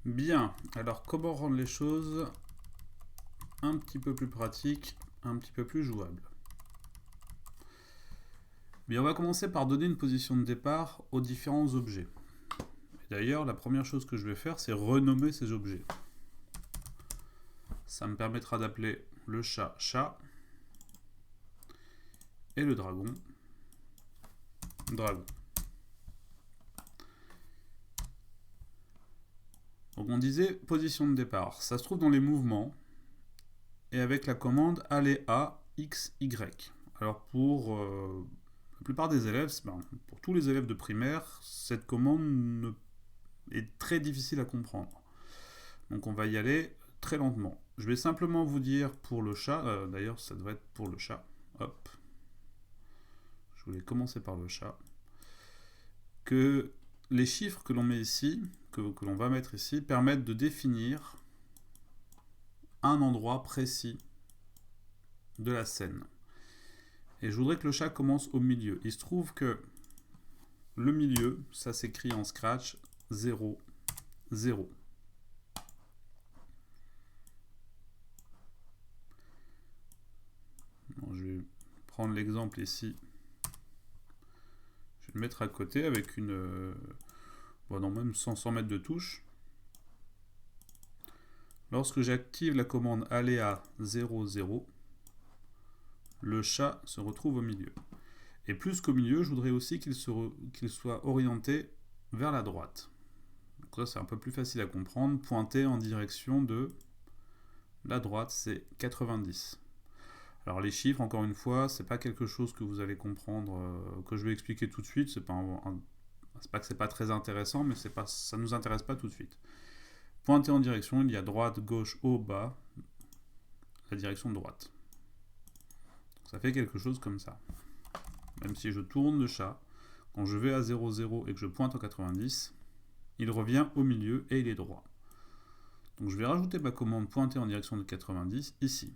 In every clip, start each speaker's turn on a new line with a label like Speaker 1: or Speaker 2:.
Speaker 1: Bien, alors comment rendre les choses un petit peu plus pratiques, un petit peu plus jouables? Bien, on va commencer par donner une position de départ aux différents objets. D'ailleurs, la première chose que je vais faire, c'est renommer ces objets. Ça me permettra d'appeler le chat chat et le dragon dragon. Donc on disait position de départ. Ça se trouve dans les mouvements et avec la commande aléa x, y. Alors pour la plupart des élèves, pour tous les élèves de primaire, cette commande est très difficile à comprendre. Donc on va y aller très lentement. Je vais simplement vous dire pour le chat, d'ailleurs ça devrait être pour le chat, hop, je voulais commencer par le chat, que les chiffres que l'on met ici, que l'on va mettre ici, permettent de définir un endroit précis de la scène. Et je voudrais que le chat commence au milieu. Il se trouve que le milieu, ça s'écrit en Scratch 0, 0. Bon, je vais prendre l'exemple ici. Je vais le mettre à côté avec une... bon, même 100 mètres de touche. Lorsque j'active la commande aléa 0, 0, le chat se retrouve au milieu. Et plus qu'au milieu, je voudrais aussi qu'il soit orienté vers la droite. Donc ça, c'est un peu plus facile à comprendre. Pointer en direction de la droite, c'est 90. Alors les chiffres, encore une fois, c'est pas quelque chose que vous allez comprendre, que je vais expliquer tout de suite. C'est pas que c'est pas très intéressant, mais ça nous intéresse pas tout de suite. Pointer en direction, il y a droite, gauche, haut, bas, la direction de droite. Donc ça fait quelque chose comme ça. Même si je tourne le chat, quand je vais à 0, 0 et que je pointe en 90, il revient au milieu et il est droit. Donc je vais rajouter ma commande pointer en direction de 90 ici.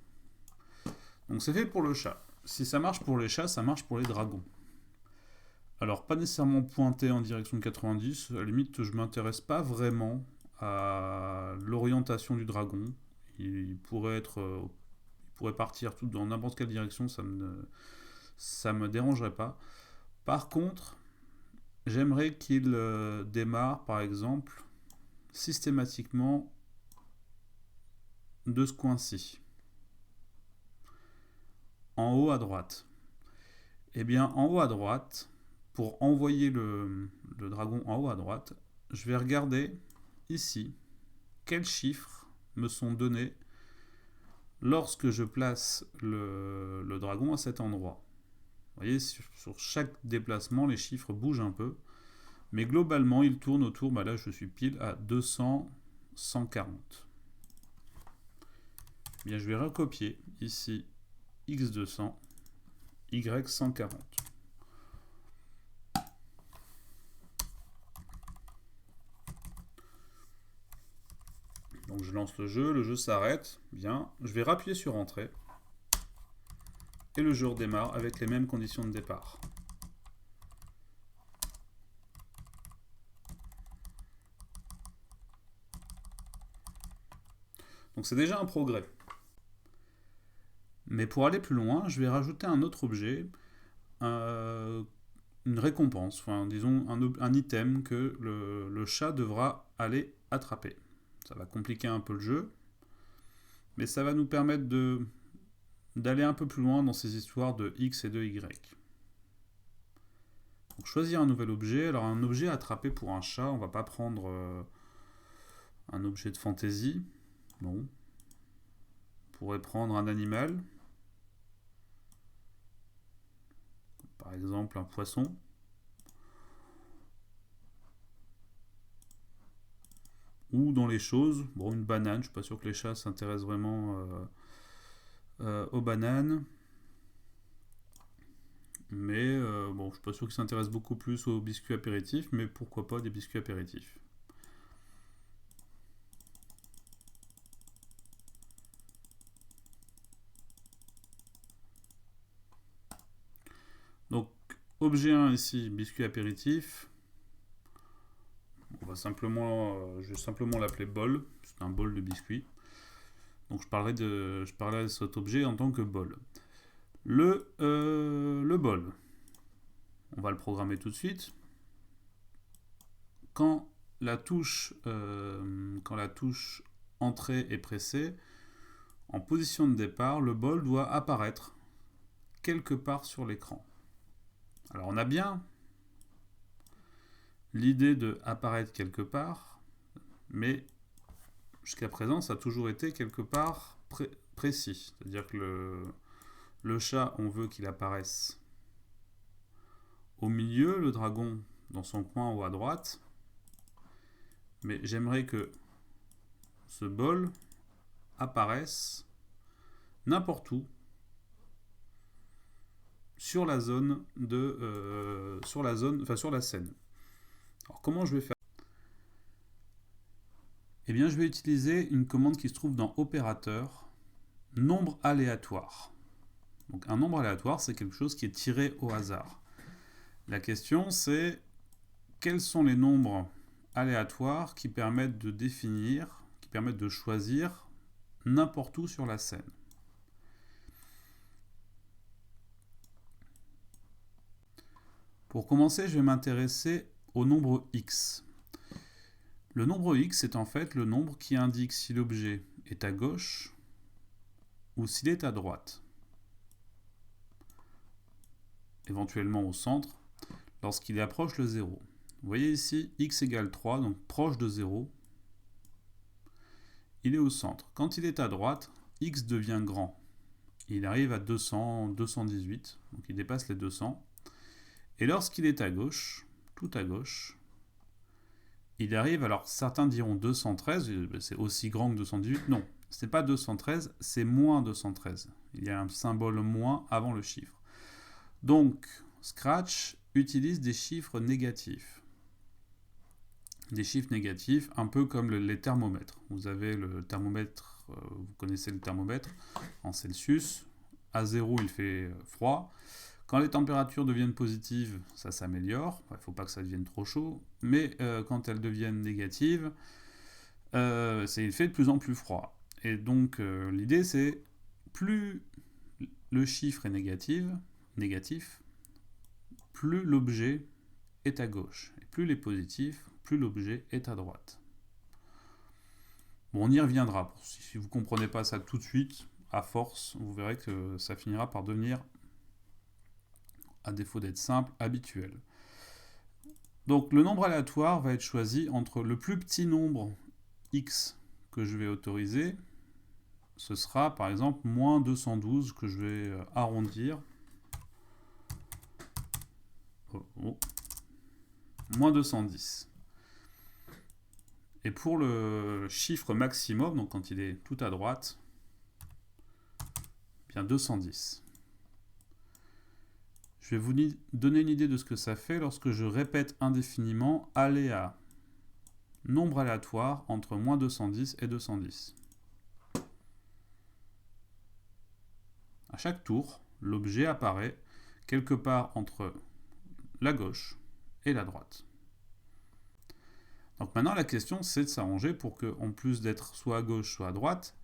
Speaker 1: Donc c'est fait pour le chat. Si ça marche pour les chats, ça marche pour les dragons. Alors pas nécessairement pointer en direction de 90, à la limite je ne m'intéresse pas vraiment à l'orientation du dragon. Il pourrait partir tout dans n'importe quelle direction, ça me dérangerait pas. Par contre, j'aimerais qu'il démarre par exemple systématiquement de ce coin-ci, en haut à droite. Et bien en haut à droite, pour envoyer le dragon en haut à droite, je vais regarder ici quels chiffres me sont donnés lorsque je place le dragon à cet endroit. Vous voyez, sur chaque déplacement, les chiffres bougent un peu, mais globalement, ils tournent autour, là je suis pile à 200, 140. Bien, je vais recopier ici x200, y140. Donc je lance le jeu s'arrête, bien, je vais rappuyer sur entrée, et le jeu redémarre avec les mêmes conditions de départ. Donc c'est déjà un progrès. Mais pour aller plus loin, je vais rajouter un autre objet, une récompense, enfin disons un item que le chat devra aller attraper. Ça va compliquer un peu le jeu, mais ça va nous permettre d'aller un peu plus loin dans ces histoires de X et de Y. Donc choisir un nouvel objet. Alors un objet à attraper pour un chat, on va pas prendre un objet de fantaisie. Non. On pourrait prendre un animal. Par exemple un poisson. Ou dans les choses, bon, une banane. Je ne suis pas sûr que les chats s'intéressent vraiment aux bananes. Mais bon, je suis pas sûr qu'ils s'intéressent beaucoup plus aux biscuits apéritifs, mais pourquoi pas des biscuits apéritifs. Donc, objet 1 ici, biscuit apéritif. je vais simplement l'appeler bol. C'est un bol de biscuits. Donc je parlerai de cet objet en tant que bol. Le bol, on va le programmer tout de suite. Quand la touche entrée est pressée, en position de départ, le bol doit apparaître quelque part sur l'écran. Alors on a bien l'idée de apparaître quelque part, mais jusqu'à présent ça a toujours été quelque part précis. C'est-à-dire que le chat, on veut qu'il apparaisse au milieu, le dragon dans son coin en haut à droite, mais j'aimerais que ce bol apparaisse n'importe où sur la zone sur la scène. Alors comment je vais faire? Eh bien je vais utiliser une commande qui se trouve dans opérateur, nombre aléatoire. Donc un nombre aléatoire, c'est quelque chose qui est tiré au hasard. La question c'est quels sont les nombres aléatoires qui permettent de définir, qui permettent de choisir n'importe où sur la scène. Pour commencer, je vais m'intéresser au nombre x. Le nombre x est en fait le nombre qui indique si l'objet est à gauche ou s'il est à droite, éventuellement au centre, lorsqu'il approche le 0. Vous voyez ici, x égale 3, donc proche de 0, il est au centre. Quand il est à droite, x devient grand. Il arrive à 200, 218, donc il dépasse les 200. Et lorsqu'il est à gauche, tout à gauche, il arrive, alors certains diront 213, c'est aussi grand que 218. Non, ce n'est pas 213, c'est moins 213. Il y a un symbole moins avant le chiffre. Donc, Scratch utilise des chiffres négatifs. Des chiffres négatifs, un peu comme les thermomètres. Vous avez le thermomètre, vous connaissez le thermomètre en Celsius. À 0, il fait froid. Quand les températures deviennent positives, ça s'améliore. Il ne faut pas que ça devienne trop chaud. Mais quand elles deviennent négatives, il fait de plus en plus froid. Et donc, l'idée, c'est plus le chiffre est négatif, plus l'objet est à gauche. Et plus il est positif, plus l'objet est à droite. Bon, on y reviendra. Si vous ne comprenez pas ça tout de suite, à force, vous verrez que ça finira par devenir, à défaut d'être simple, habituel. Donc le nombre aléatoire va être choisi entre le plus petit nombre x que je vais autoriser, ce sera par exemple moins 212 que je vais arrondir. Moins 210. Et pour le chiffre maximum, donc quand il est tout à droite, bien 210. Je vais vous donner une idée de ce que ça fait lorsque je répète indéfiniment aléa, nombre aléatoire entre moins 210 et 210. À chaque tour, l'objet apparaît quelque part entre la gauche et la droite. Donc maintenant la question c'est de s'arranger pour que, en plus d'être soit à gauche soit à droite,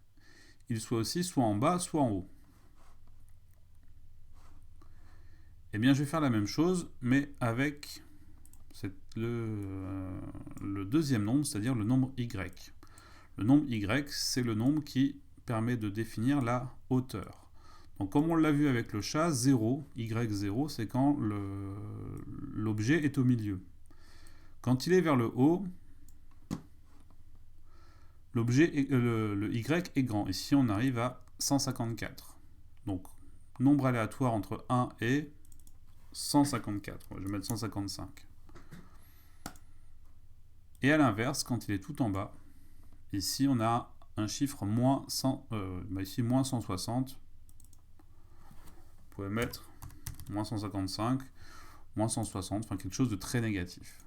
Speaker 1: il soit aussi soit en bas soit en haut. Eh bien je vais faire la même chose mais avec le deuxième nombre, c'est-à-dire le nombre y. Le nombre y, c'est le nombre qui permet de définir la hauteur. Donc comme on l'a vu avec le chat, 0, y0, c'est quand l'objet est au milieu. Quand il est vers le haut, le y est grand. Ici, on arrive à 154. Donc, nombre aléatoire entre 1 et 154. Je vais mettre 155. Et à l'inverse, quand il est tout en bas, ici, on a un chiffre moins 160. Vous pouvez mettre moins 155, moins 160, enfin quelque chose de très négatif.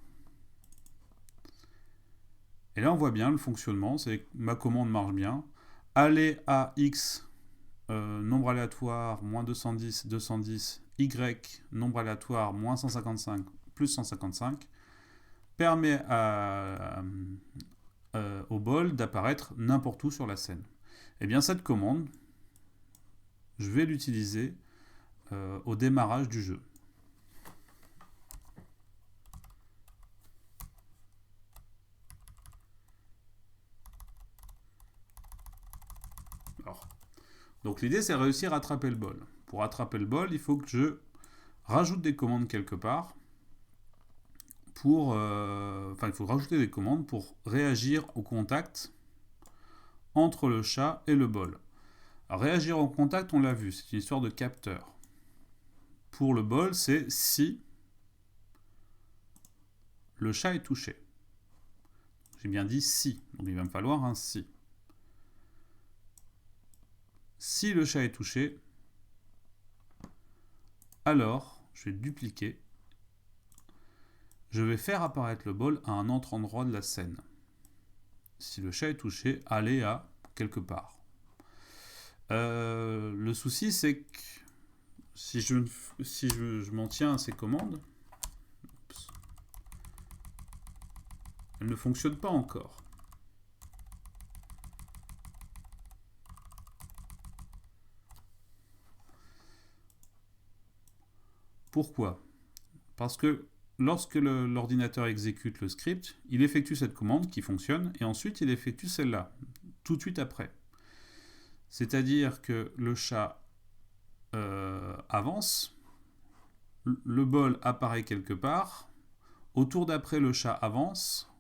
Speaker 1: Et là, on voit bien le fonctionnement, c'est que ma commande marche bien. Aller à x, nombre aléatoire, moins 210, 210, y, nombre aléatoire, moins 155, plus 155, permet au bol d'apparaître n'importe où sur la scène. Et bien cette commande, je vais l'utiliser au démarrage du jeu. Donc l'idée c'est réussir à attraper le bol. Pour attraper le bol, il faut que je rajoute des commandes quelque part. Il faut rajouter des commandes pour réagir au contact entre le chat et le bol. Alors, réagir au contact, on l'a vu, c'est une histoire de capteur. Pour le bol, c'est si le chat est touché. J'ai bien dit si, donc il va me falloir un si. Si le chat est touché, alors je vais dupliquer. Je vais faire apparaître le bol à un autre endroit de la scène. Si le chat est touché, allez à quelque part. Le souci, c'est que si je m'en tiens à ces commandes, elles ne fonctionnent pas encore. Pourquoi? Parce que lorsque l'ordinateur exécute le script, il effectue cette commande qui fonctionne, et ensuite il effectue celle-là, tout de suite après. C'est-à-dire que le chat avance, le bol apparaît quelque part, au tour d'après le chat avance,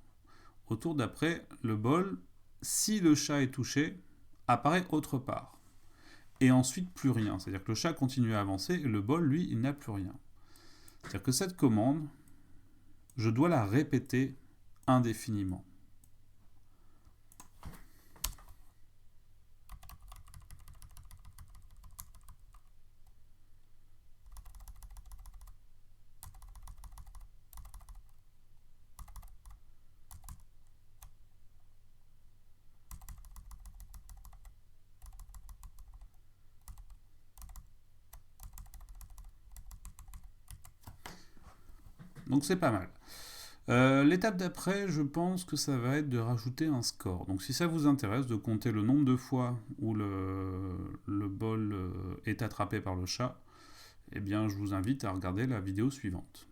Speaker 1: au tour d'après le bol, si le chat est touché, apparaît autre part. Et ensuite plus rien, c'est-à-dire que le chat continue à avancer, et le bol, lui, il n'a plus rien. C'est-à-dire que cette commande, je dois la répéter indéfiniment. Donc c'est pas mal. L'étape d'après, je pense que ça va être de rajouter un score. Donc si ça vous intéresse, de compter le nombre de fois où le bol est attrapé par le chat, eh bien je vous invite à regarder la vidéo suivante.